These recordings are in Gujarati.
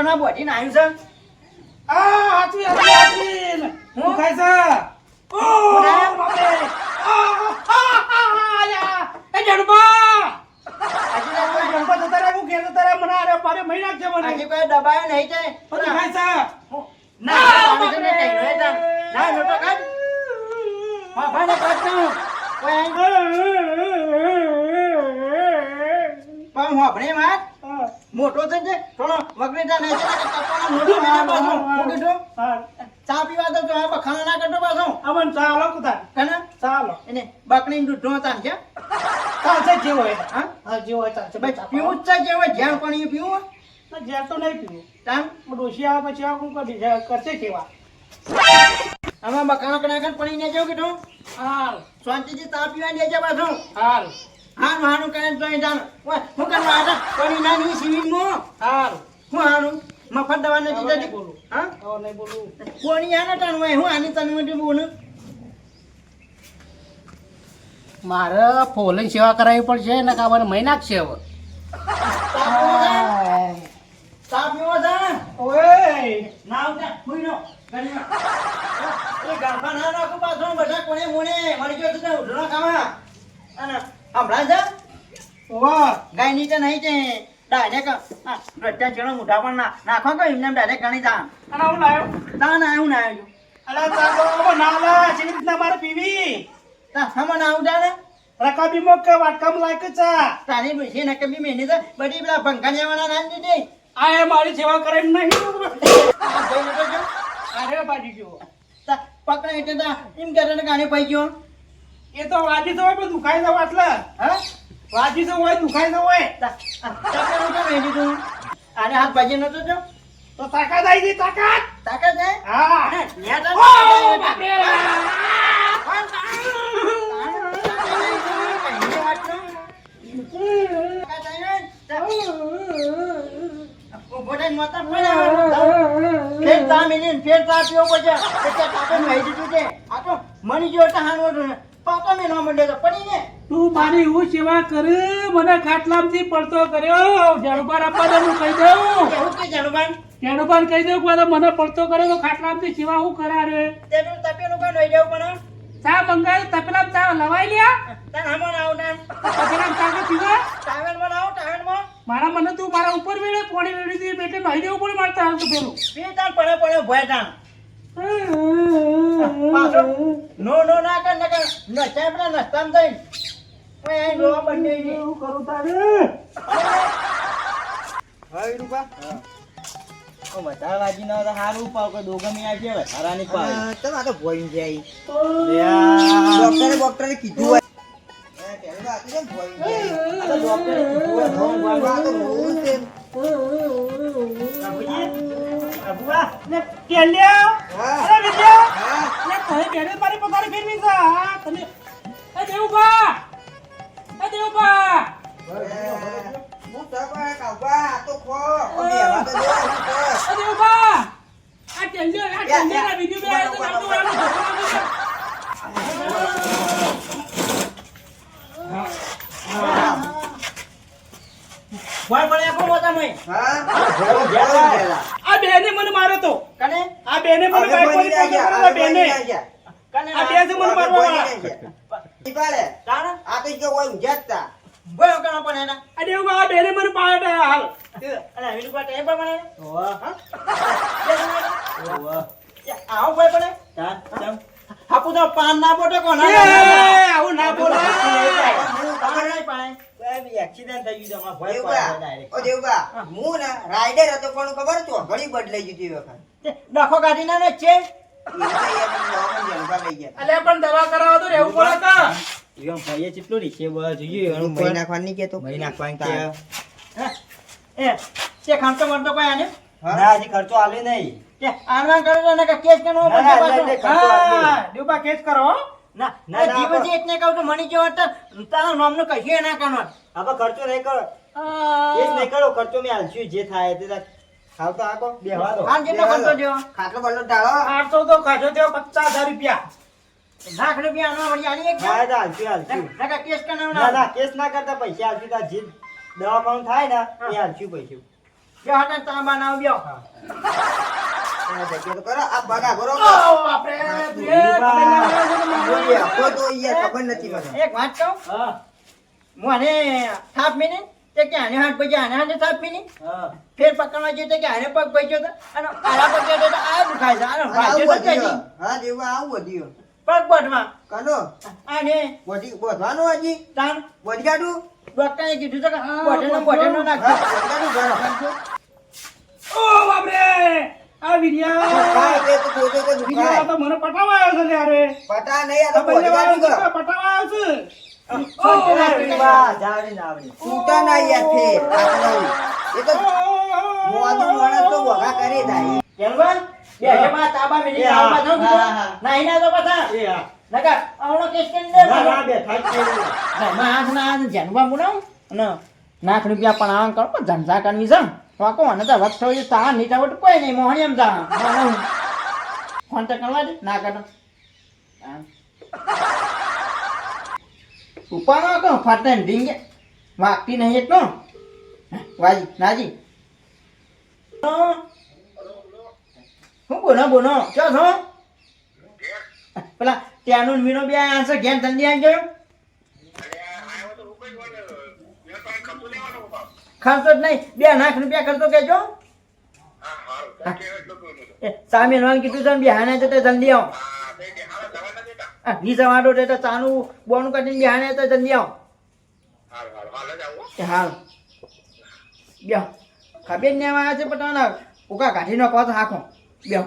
કના બોડીને આવ્યું છે હાચી હું ખાય છે ઓ બાપરે એ જણબા આજે ના કોઈ જણબા જતા રે હું ઘેર જતા રે મને અરે પારે મહી નાખજે મને આજે કોઈ દબાયો નહીં છે હું ખાય છે ના પાણી છે ને કઈ નહીં તા ના લોટો કાઢ હા ભાને કાઢ દઉં કોઈ પણ હોભણે વાત મોટો છે ને થોડો વગરેટા નહીં છે કે કપાનો મોટો ના પાછો હું કીધું ચા પીવા દો તો આ બખાના ના કરતો પાછો અમન ચાલો કુતા કને ચાલો એને બકરીને દૂધનો તાન છે ચાલશે જે હોય હા હા જે હોય ચાલશે ભાઈ પીવું જ છે જે હોય જ્યાં પાણી પીવું ના જેર તો નહીં પીવું તાન ડોશી આવે પછી આવું કરી કરશે કેવા આમાં બકાના કણા પાણી ને જાવ કીધું હાલ શાંતિથી ચા પીવા દે છે પાછો હાલ હાનું હાનું કરે તો જાણ હું કરવા આટા પાણી ના ની સિવિલ મો હાલ હું હાનું મફત દવા નથી હવે નહીં દેતી બોલું. હા હવે નહીં બોલું કોણી આના તાણ હોય હું આની તને માટે બોલું મારે ફોલની સેવા કરાવવી પડશે ને કામ મહી નાખશે હવે ચા પીવો છે ઓય ના ઉઠા હુઈ નો ગણીમાં એ ગામમાં ના નાખો પાછો બધા કોણે મોણે મળી ગયો છે ઉઠનો ખાવા અને હમણાં છે વાહ ગાય નીચે નહીં છે ડાયરેક્ટ રટ્યા ચેડો મોઢા પણ નાખો કે એમને ડાયરેક્ટ ગણી જા અને આવું લાયો તા ના હું ના આવ્યું અલા ચાલો ના લા જેવી રીતના મારે પીવી તા હમ ના ઉડા ને રકાબી મોક કે વાટકામ લાયક ચા તારી ડોસી ને કબી મેની તો બધી પેલા ભંકા જેવાના નામ દીધી આ એ મારી સેવા કરે નહીં આ ભાઈ નતો જો અરે બાજી ગયો તા પકડે એટલે તા એમ કરે ને ગાને પઈ ગયો એ તો વાજી તો હોય પણ દુખાઈ જવા એટલે હા વાજી તો હોય દુખાઈ તો હોય તા તા નતો મેં દીધું આને હાથ બાજી નતો જો તો તાકાત આવી ગઈ તાકાત તાકાત છે હા અને ન્યા તા ઓ બાપરે તું મારી એવું સેવા કર મને ખાટલામાંથી પડતો કર્યો જણબાર આપવા હું કહી દઉં જણબાર કહી દઉં કે મને પડતો કર્યો તો ખાટલામાંથી સેવા હું કરા રે ચા મંગાવ્યું તપેલા ચા લવાઈ લ્યા તપેલા ચા કે પીવા મારા મને તું મારા ઉપર વેળે પોણી વેળી દી બેટે નહીં દેવું પડે મારતા હાલ તો પેલું નો નો ના કર ના કર નચાય પેલા નસ્તામ થઈ ઓય અહીં રોવા બંને એવું કરું તારે હવે રૂપા ઓ વધારે વાજી ના તો હારું પાવ કે દોગમી આ છે વધારાની પાવ તમે આ તો ભોઈ જાય ડોક્ટરે કીધું હોય પેલા આ તો ભોઈ જાય આ તો ડોક્ટરે કીધું હોય ભોંગ વાળવા તો રોજ છે અબુઆ ને કેલ્યા હા અરે વિદ્યા હા ને તમે બેને મારી પગારી ફેરવી છે હા તમે એ દેવબા હું સબા કાવા આ તો ખો ઓ બેવા તો જો એ દેવબા આ કેલ્યા ના વિડિયો બે આવ્યો તો નામ બોલ પણ આપો મોટા મય હા આ બેને મને માર્યો તો કને આ બેને મને બાઈક પર પકડ્યો બેને કને આ બે છે મને મારવા વાળા તાણ આ તો જો હોય ઉજાતા બોલ કનો પણ એના આ દેવબા આ બેને મને પાડ્યા હાલ અને વિનુ પાટે એ પણ મને ઓવા હા ઓવા આવો બોલ પણ તાણ તમ આપુ તો પાન ના બોટે કોના આવું ના બોલાય ખબર નહીં પાય એક્સિડન્ટ થઈ ગયું તમાર ભય પાડે ડાયરેક્ટ ઓ દેવબા હું ને રાઈડર હતો પણ ખબર તો ઘડી બદલાઈ ગઈ વખત ડખો કાઢી ના ને છે અલે પણ દવા કરાવો તો રહેવું પડે કા યો ભાઈએ કેટલો રીશે બોલા જોઈએ એનું મહી નાખવાની કે તો મહી નાખવાની કે એ તે ખર્ચો મરતો કોઈ આને ના હજી ખર્ચો આલે નહીં કે આનવાન કરે તો ને કે કેસ કેનો પડે હા દેવબા કેસ કરો ના ના જીવજી એકને કહું તો મણી જેવો તો તારા નામનો કહીએ ના કાનો હવે ખર્ચો નહીં કરો કેસ નહીં કરો ખર્ચો મે આલશું જે થાય તે ખાવ તો આકો બેહવા દો હા જેટલો ખર્ચો દેવો ખાટલો બલ્લો ડાળો 800 તો ખાજો તે 50000 રૂપિયા લાખ રૂપિયા આનો વળી આલી એક હા આલશું ના કેસ કરાવ ના ના કેસ ના કરતા પૈસા આલશું તા જે દવા પાઉં થાય ને એ આલશું પૈસા જો હટા ચા બનાવ બ્યો જગ્યા તો કરો આ બગા કરો આપણે તો યાર ખબર નથી મને એક વાત કહું હું આને થાપ મીની તે કે આને હાથ પગે આને હાથે થાપ મીની ફેર પકડવા જઈએ તો કે આને પગ પગ્યો તો અને આરા પગ ગયો તો આ દુખાય છે આનો ભાગ્ય તો જજી હા દેવા આવું વધ્યું પગ બઢવા કનો આને બોધી બોધવાનું હજી તાન બોધી કાઢું ડોક્ટરે કીધું તો કે બોઢેનો નાખજો ઓ બાપરે આ વિડિયા કાય તે તો પોતે તો વિડિયા તો મને પટાવા આવ્યો છે યાર પતા નહીં આ તો બંને બોધી કાઢું કરો પટાવા આવ્યો છે જાવડી ના આવડી છૂટા ના યાર ફેર આપણું એ તો મોદું માણસ તો વગા કરી થાય કેલવા બે એમાં તાબા મિલી આવવા દો નહીં ના તો પાછા નકા આવણો કેસ કેન દે ના બે થાય છે ના માં ના જનવા મુનાવ ને નાખ રૂપિયા પણ આમ કરો પણ ધંધા કરવી છે તો કોને તો વખત હોય તા નહીં તો કોઈ નહીં મોહણી એમ જા મોહણ ફોન તો કરવા દે ના કરો ઉપાડો કો ફાટે ડીંગે વાગતી નહીં એટલો વાજી નાજી હું બોનો ચો છો પેલા ત્યાંનું મીનો બે આયા છે ઘેર જલ્દી આવી ગયો ખર્ચો જ નહીં 2 લાખ રૂપિયા ખર્ચો કેજો સામે લોન કીધું છે બિહાને તો જલ્દી આવો વીસ વાળો તો ચાનું બોનું કાઢીને બિહાને તો જલ્દી આવો હાલ બ્યો ખબર ને આવ્યા છે પટાના ઉકા કાઢી નાખવા તો હાખો બ્યો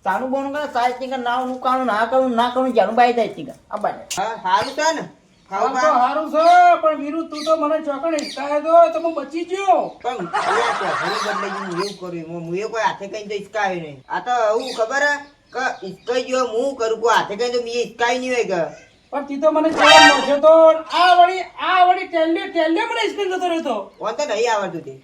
ચાનું બોનું કરે સાઈ તીંગર નાવ નું કાણું ના કરું જાનું બાઈ જાય તીંગર આ બાને હા સારું છે ને આમ તો હારું છે પણ વીરુ તું તો મને ચોકડી હિસકાય દો તો હું બચી ગયો પણ યાર તો ઘણી બદલાઈ ગયું એવું કર્યું હું એ કોઈ હાથે કઈ તો ઈસકાયો નહીં આ તો હું ખબર હે કે ઈસકાઈ ગયો હું કરું કોઈ હાથે કઈ તો મેં ઈસકાઈ નહીં હોય કે પણ તી તો મને ચાલ નોખ્યો તો આ વળી ટેલે મને હિસકાઈ જતો રહેતો ઓન તો નહીં આવડતું તે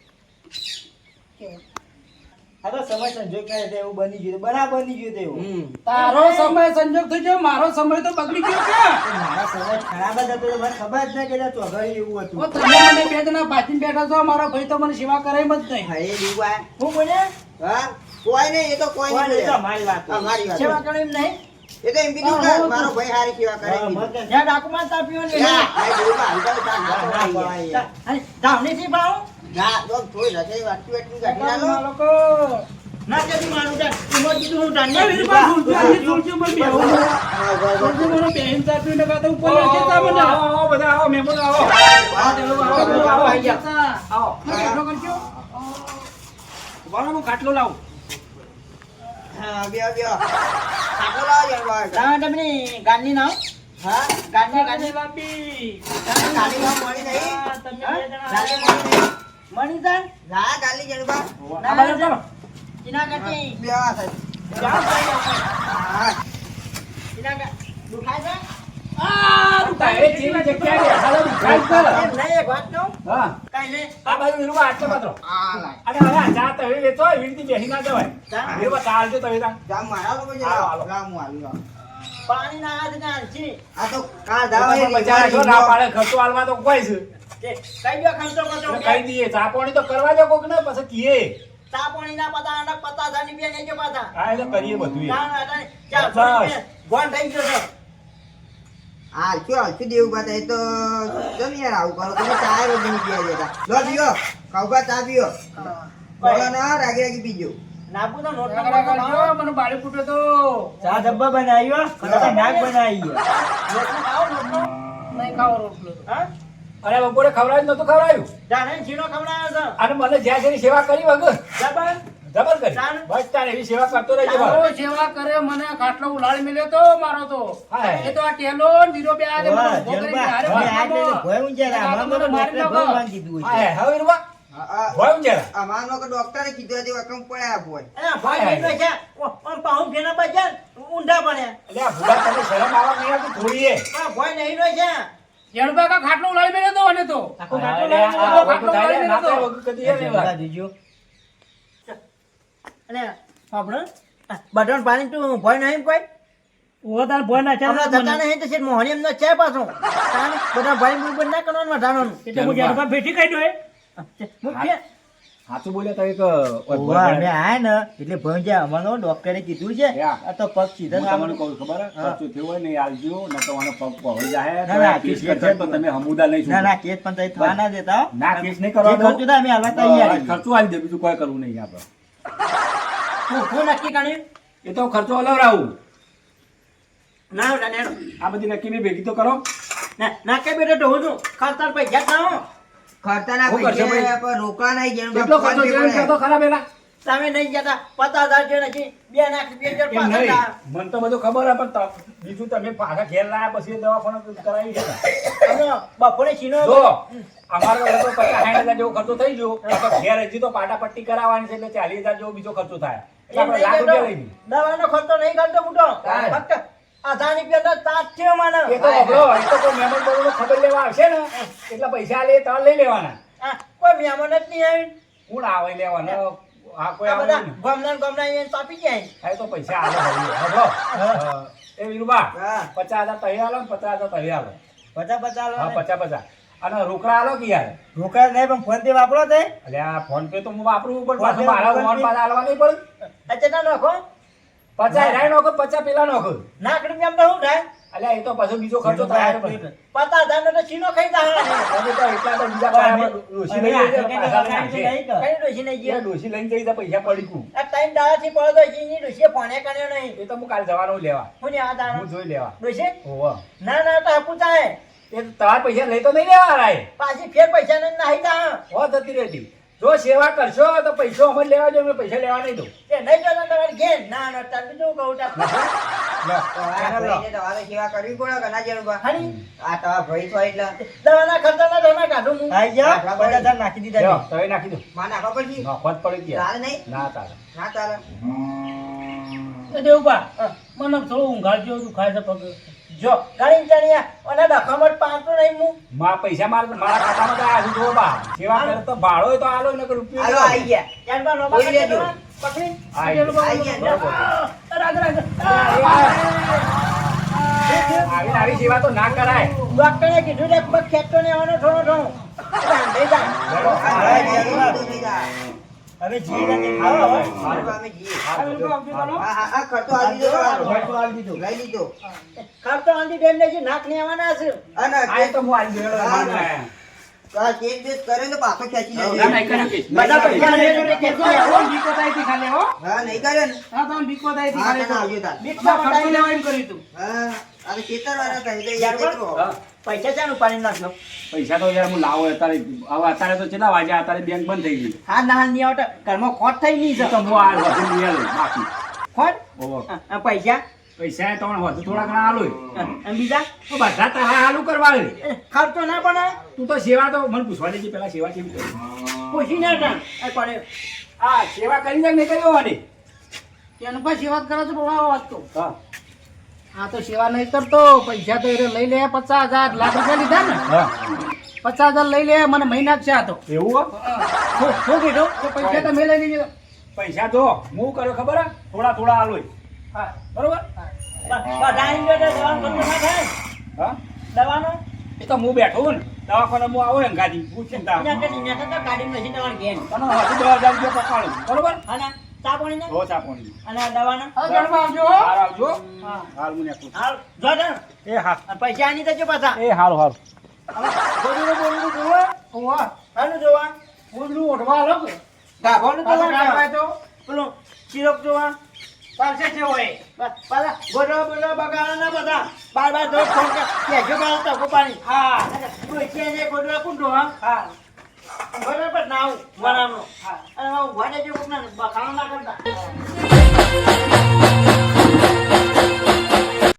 આ તો સમય સંજોગ કરે છે એવું બની ગયું બરાબર બની ગયું તેવું તારો સમય સંજોગ થઈ ગયો મારો સમય તો બગડી ગયો કે મારા સમય ખરાબ જ હતો મને ખબર જ ના કે ચોઘડી એવું હતું ઓ તમે મને બે જણા પાછીને બેઠા છો મારો ભાઈ તો મને સેવા કરે જ નહીં હા એ દીવા હું બોલે હા કોઈ નહીં એ તો કોઈ કોણ નહીં એ તો મારી વાત હા, મારી વાત. સેવા કરે એમ નહીં એ તો એમ કીધું કે મારો ભાઈ હારી સેવા કરે એમ કીધું. જ્યાં ડાકુમાં તાપ્યો ને યા, આ દીવા, આ તો તાર ના પવાય યાર. અને ધાવણી થી ભાવ ના, તો થોડી રસોઈ વાટકી વાટકી કાઢી ના લો. લોકો ના જતી મારું જા તું કીધું હું ધાન્ય વીરબા ઝૂલજો મને બેહો હા, બસ, બસ. ઝૂલજો મને બેહીન તાપી ને કાતો ઉપર નાખે તા મને આવો બધા આવો મહેમાન આવો આવો આઈ ગયા આવો બેઠો કરજો વાળો હું ખાટલો લાવું હા, બેહો, બેહો. ખાટલો લાવો યાર, બહાર. ના તમને ગાંધી નાવ હા? ગાંધી બાપી ગાલી માં મળી નહીં? તમે હા? બે જણા ગાલી મળી નહીં? મણી જા લા, ગાલી જણ બા. ના ચાલો ચાલો ઇના કરતી બેહો, આ સાઈડ. જાવ હા. ઇના કા દુખાય છે આ તું તારે જેવી જગ્યાએ હાલો ખાઈ કર એમ નહીં એક વાત કહું હા કાઈ નહીં આ બાજુ વીરબા આટલો પાત્રો આ લાય. અને હવે આ ચા તો હવે વેચો વીરથી બેસી ના જવાય ચા? વીરબા ચાલજો તો વેચા જામ મારા લોકો જે હાલો, લાવો. હાલો. લાવો, હું આવી લાવો. પાણી ના હાથ ના હાલશી આ તો કાં ધાવા એ બચારા જો ના પાડે ખર્ચો આલવા તો કોઈ છે તે કઈ ગયો ખર્ચો કરતો કહી દઈએ ચા પાણી તો કરવા દો કોક ને પછી કીએ ચા પાણી ના પતા અને 50,000 રૂપિયા લેજો પાછા હા એ તો કરીએ બધું એ. ચાલ બસ. ગોન થઈ ગયો છે હાલશું દેવું બાતા એ તો જમ યાર આવું કરો તમે ચા રોજ નહીં પીવા દેતા લો પીઓ કાઉબા ચા પીઓ બોલો ના રાગી રાગી પીજો નાબુ તો નોટ રગડા કરજો, મને બાળી ફૂટ્યો તો ચા ડબ્બા બનાવ્યો કદાચ નાક બનાવી રોટલો ખાઓ રોટલો નહીં ખાવો રોટલો તો. હા અરે બપોરે ખવડાવ્યું નતું ખવડાવ્યું જાણે જીનો ખવડાવ્યો અને મને જ્યાં જેની સેવા કરી વગર છે જબર જબર કરી ચાલ. બસ તારે એવી સેવા કરતો રહેજો ચાલો. મારો સેવા કરે મને ખાટલો ઉલાળી મેલ્યો તો મારો તો હા. એ તો આ ટેલો ને વીરો બે આ વાહ, ઉભો કરીને જલબા. હારે હવે આ ભાગમાં. એટલે ભોય ઊંચારા. આ તો આમાં મને તો મારી ડોક્ટરે નાખો. ભોય બાંધી દીધું છે. હા, હવે વીરબા, ભોય ઊંચારા. અમારનો કે ડોક્ટરે કીધું હતું વકમ પડ્યા ભોય એ ભાઈ બેઠો છે ઓમ પાઉં ફેના બજાર ઊંધા પડ્યા અલ્યા, ભૂલા તને શરમ આવવા નહીં આવતી થોડી એ. આ ભાઈ નહીં નો છે જણબા કા ખાટલો ઉલાળી મેલ્યો તો અને તો આખો ખાટલો અરે, ઉલાળી આ મેલ્યો, વગર ખાટલો થાય ઉલાળી ને, મેલ્યો તો. વગર કદી એ નહીં જલબા વાત. દીજો. અને આપણો બટન પાણી તું ભય નહીં કોઈ ઓ તાર ભોય ના હમણાં જતા નહીં તો શેઠ મોહણી એમનો છે પાછો તાણ બધા ભાઈ બુઈ ના કરવાનું વધારવાનું એટલે હું જણબા ભેટી કાઢ્યો એ મુખ્ય સાચું બોલ્યા તો એક ઓવા અમે આયા ને એટલે ભાઈ જે અમારો ડોક્ટરે કીધું છે યા. આ તો પગ સીધા હું તમને કહું ખબર હે? હા. ખર્ચો થયો હોય ને એ આલજો ન તો આનો પગ પહોળી જાય ના, ના, તો કેસ કેસ કરશે તો તમે હમુદા નહીં ના ના છૂટો. કેસ પણ તઈ થવા ના દેતા હો. ના કેસ નહીં જે કરવાનો ખર્ચો થાય અમે હાલવા તૈયાર છીએ. ખર્ચો આલી દે બીજું કોઈ કરવું નહીં આપણે હું નક્કી કર્યું એ તો ખર્ચો અલવડાવું ના બેટા નેનો. આ બધી નક્કી ભેગી તો કરો ના કે બેટા તો હું છું ખર્ચા પૈસા ના હો. ખર્ચાના શું કરશો પૈસા ભાઈ? પણ રોકડા નહીં જેનું કેટલો ફોન ખર્ચો પે થયો પડે. તો ખરા પેલા તમે નહીં જતા 50,000 છે નથી 2 લાખ રૂપિયા છે, એમ નહીં 50,000. મને તો બધું ખબર હે પણ બીજું તમે પાછા ઘેર લાયા પછી દવાખાને કરાવી છે ને. અને બપોરે છીનો જો અમારો તો 50,000 જેવો ખર્ચો થઈ ગયો તો ઘેર હજી તો પાટાપટ્ટી કરાવવાની છે એટલે 40,000 જેવો બીજો ખર્ચો થાય એટલે એમ આપણે નહીં લાખ કરતો. રૂપિયા લઈ લઈએ. દવાનો ખર્ચો નહીં કરતો મોટો હા. ફક્ત 1,000 રૂપિયા તો તાજ છે મને. એ તો અઘરો, એ તો કોઈ મહેમાન બરોબર ખબર લેવા આવશે ને એટલે પૈસા લે તો લઈ લેવાના. આ કોઈ મહેમાન જ નહીં આવી. કોણ આવે લેવાના આ કોઈ આ આવે બધા નહીં. ગમના ને ગમના અહીંયા તાપી જાય. આ તો પૈસા આલે હવે અઘરો. એ વીરુબા હા. 50,000 તઈ આલો ને 50,000 તઈ આલો. 50,000 હા લો ને. 50 અને રોકડા આલો કે યાર રોકડા નહીં પણ ફોન પે વાપરો તે એટલે આ ફોન પે તો હું વાપરું પણ ફોન પે પાછું મારા વાપરવા ફોન પાછા આલવા નહીં પડે. અચ્છા નાખો 50 રાય નોખો 50 પેલા નોખો. નાખ રૂપિયા તો શું થાય અલ્યા એ તો પાછો બીજો ખર્ચો થાય પછી. 50,000 નો તો છીનો ખાઈ જાય. તમે તો એટલા તો બીજા પાયા પર ડોશી લઈ જજો, પાછા લઈ આવશે. કઈ ડોશી નહીં એ ગયો. ડોશી લઈને જઈ તો પૈસા પડી ગયું. આ ત્રણ દાડાથી પડો તો એની ડોશીએ ફોને કર્યો નહીં. એ તો હું કાલે જવાનું લેવા હું ને આ દાડો હું જોઈ લેવા ડોશી હોવા ના ના તો આપું થાય એ તમારા પૈસા લઈ તો નહીં લેવા રાય પાછી ફેર પૈસા ને નાહી જા. હો થતી રહેતી જો સેવા કરશો તો પૈસો અમે લેવા જો અમે પૈસા લેવા નહીં દઉં. એ નહીં જતા તમારે ઘેર ના ના તાર બીજું કહું તાર. તમારા ભાઈને તમારે સેવા કરવી પડે કે ના જેનું બા? હરી આ તમારા ભાઈ છો એટલે દવાના ખર્ચાના ધોના કાઢું હું. આઈ જા 50,000 નાખી દીધા લ્યો, તમે નાખી દો માં નાખવા પડશે? નોખવા જ પડી ગયા ચાલે નહીં? ના તારે ના ચાલે. દેવબા મને થોડું ઊંઘાડજો દુખાય છે પગ. જો ગાડી ચણિયા અને ડખામટ પાંચસો નહીં હું. પૈસા મારા ખાતામાં તો આવ્યા છે જો બા સેવા કરે તો ભાડો તો આલો ને કે રૂપિયો હાલો આવી ગયા. ત્યાર બાદ નોબા બોલી લેજો. પકડી આઈ આઈ ગયા. રાગ રાગ આવી આવી સેવા તો ના કરાય. ડોક્ટરે કીધું છે પગ ખેંચતો નહીં આવવાનો થોડો થોડો બાંધી જા. હા, ગયા તો નહીં જા. હવે જી નથી ખાવા હવે. હાલો, અમે જઈએ. ખર્ચો હા, હા, હા, ખર્ચો આપી દીધો તમારો. આલી દીધો. લઈ લીધો. આંધી ડેમ ને જે નાક નહીં આવવાના હશે. અને આ તો હું આવી ગયો હા, હા. આ કેસ બેસ કરે તો પાછો ખેંચી લેજો. ના, નહીં કર્યો કેસ. બધા પૈસા લઈ લો ને ખેંચી લે. કોણ બીકો થાય થી ખાલી હો હા, નહીં કર્યો ને? હા તો બીકો થાય થી હા, ખાલી તને આવજો તાર. બીકમાં ખર્ચો બતાવી લેવા લે. એમ કર્યું તું. હા, હવે ખેતરવાળા કહે છે, યાર, યાર, ખેતરો. હા. પૈસા ચાનું પાડી નાખજો. પૈસા તો યાર હું લાવો અત્યારે હવે અત્યારે તો કેટલા વાગ્યા અત્યારે બેંક બંધ થઈ ગઈ. હા ના નહીં આવતા ઘરમાં ખોટ થઈ નહીં એ છે. તો હું આ વધુ લઈ આલું બાકી. ખોટ ઓહો. પૈસા પૈસા તો વધુ થોડા ઘણા આલું. અને બીજા તો બધા તો હા હાલું કરવા દે. ખર્ચો ના પડે તું તો સેવા તો મને પૂછવા દેજે પેલા સેવા કેવી કરી. પૂછી ના પડે. હા સેવા કરી દે નહીં કરી હોવાની. તેનું પર સેવા કરો છો બાબા વાત તો હા હા તો સેવા નહીં કરતો પૈસા તો એ લઈ લે 50,000 લાખ રૂપિયા લીધા ને હા 50,000 લઈ લે મને મહિના જ છે આ તો એવું હો? શું કીધું તો પૈસા તો મેં લઈ લીધો પૈસા જો હું કર્યો ખબર હે? થોડા થોડા આલું. હા બરોબર બધાની જોડે દવાનો ખર્ચો ના થાય. હા દવાનો એ તો હું બેઠો હું ને દવાખાને હું આવું ને ગાડી હું ચિંતા અહીંયા તો ગાડી નથી તમારે ઘેર. તને હજુ 10,000 રૂપિયા પકવાડું બરોબર અને ચા પાણી ને હો ચાપોણી અને દવાના હવે ગણવા આવજો હો. હાર આવજો હા હાલ હું નાખું. હાલ જો ને એ હા આ પૈસા આની દેજો પાછા. એ હારું હારું બોલું બોલું જોવા ઓવા હાલું જોવા બોલનું ઓઢવા આલો કે ગાભોનું પાછો જોવા કાઢવાય તો પેલું ચિરોક જોવા ચાલશે છે હોય પાછા ગોડો બોલો બગાડો ના બધા બાર દોઢ ફોન કેજો ગાળ તકો પાણી હા કોઈ છે ગોડવા કોણ જોવા હા બરાબર ના આવું વરામનો હા અને વાડે જો કોકના બખાડો ના કરતા